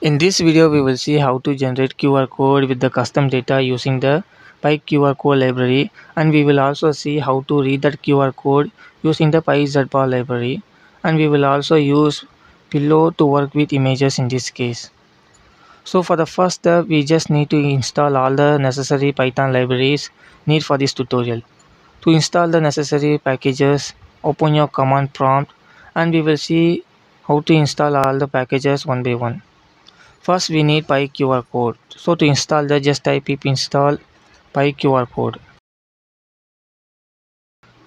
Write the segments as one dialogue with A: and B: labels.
A: In this video, we will see how to generate QR code with the custom data using the PyQR code library, and we will also see how to read that QR code using the PyZBar library, and we will also use Pillow to work with images in this case. So for the first step, we just need to install all the necessary Python libraries need for this tutorial. To install the necessary packages, open your command prompt, and we will see how to install all the packages one by one. First we need PyQR code. So to install that, just type pip install PyQR code.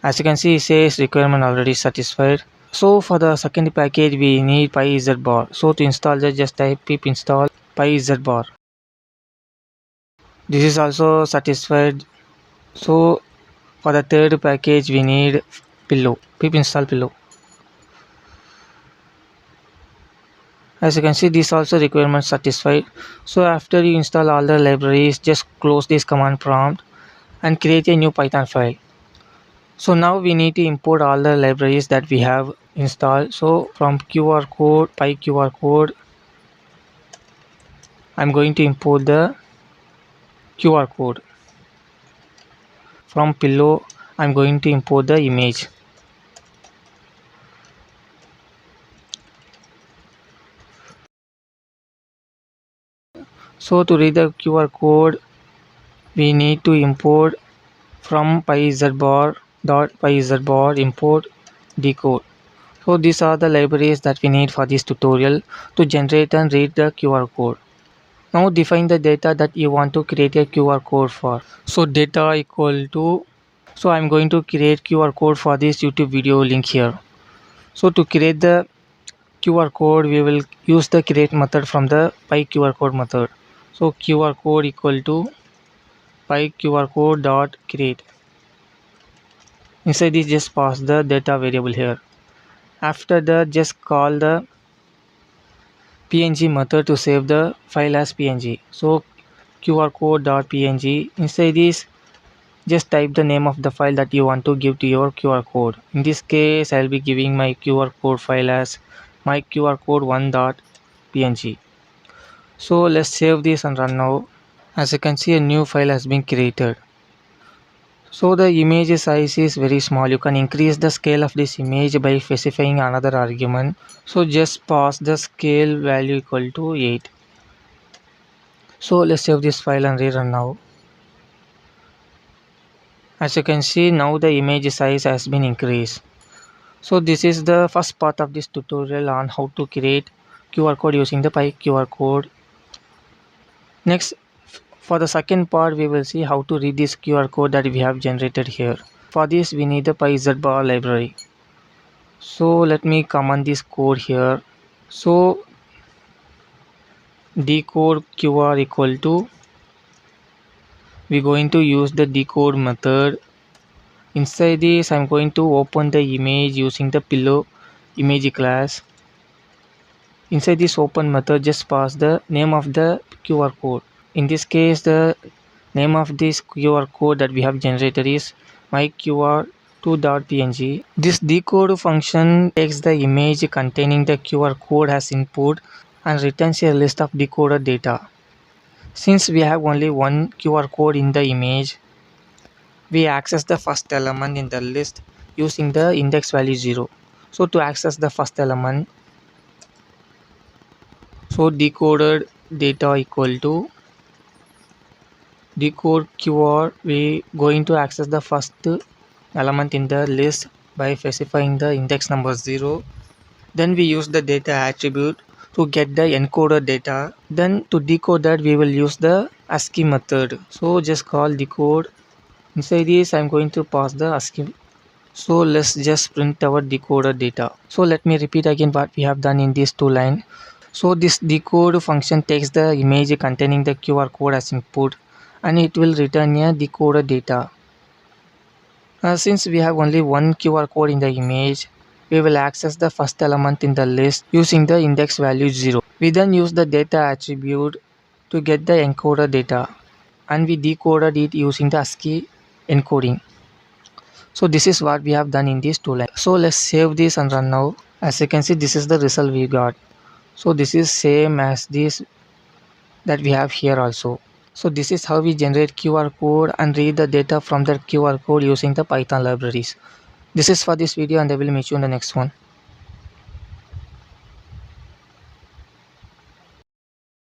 A: As you can see, it says requirement already satisfied. So for the second package we need PyZBar. So to install that, just type pip install PyZBar. This is also satisfied. So for the third package we need Pillow. Pip install Pillow. As you can see, this also requirement satisfied. So after you install all the libraries, just close this command prompt and create a new Python file. So now we need to import all the libraries that we have installed. So from QR code, PyQR code, I'm going to import the QR code. From Pillow, I'm going to import the image. So to read the QR code, we need to import from pyzbar import decode. So these are the libraries that we need for this tutorial to generate and read the QR code. Now define the data that you want to create a QR code for. So data equal to, so I'm going to create QR code for this YouTube video link here. So to create the QR code, we will use the create method from the PyQR code method. So QR code equal to PyQR code dot create. Inside this, just pass the data variable here. After that, just call the png method to save the file as png. So QR code dot png. Inside this, just type the name of the file that you want to give to your QR code. In this case, I'll be giving my QR code file as my QR code 1.png. So let's save this and run now. As you can see, a new file has been created. So the image size is very small. You can increase the scale of this image by specifying another argument. So just pass the scale value equal to 8. So let's save this file and rerun now. As you can see, now the image size has been increased. So this is the first part of this tutorial on how to create QR code using the PyQR code. Next, for the second part, we will see how to read this QR code that we have generated here. For this, we need the PyZBar library. So let me comment this code here. So decode QR equal to, we're going to use the decode method. Inside this, I'm going to open the image using the Pillow image class. Inside this open method, just pass the name of the QR code. In this case, the name of this QR code that we have generated is myqr2.png. This decode function takes the image containing the QR code as input and returns a list of decoded data. Since we have only one QR code in the image, we access the first element in the list using the index value 0. So to access the first element, so decoded data equal to decode QR, we going to access the first element in the list by specifying the index number 0. Then we use the data attribute to get the encoded data. Then to decode that, we will use the ASCII method. So just call decode. Inside this, I'm going to pass the ASCII. So let's just print our decoded data. So let me repeat again what we have done in these two lines. So this decode function takes the image containing the QR code as input and it will return a decoded data. Since we have only one QR code in the image, we will access the first element in the list using the index value 0. We then use the data attribute to get the encoded data and we decoded it using the ASCII encoding. So this is what we have done in these two lines. So let's save this and run now. As you can see, this is the result we got. So this is same as this that we have here also. So this is how we generate QR code and read the data from the QR code using the Python libraries. This is for this video and I will meet you in the next one.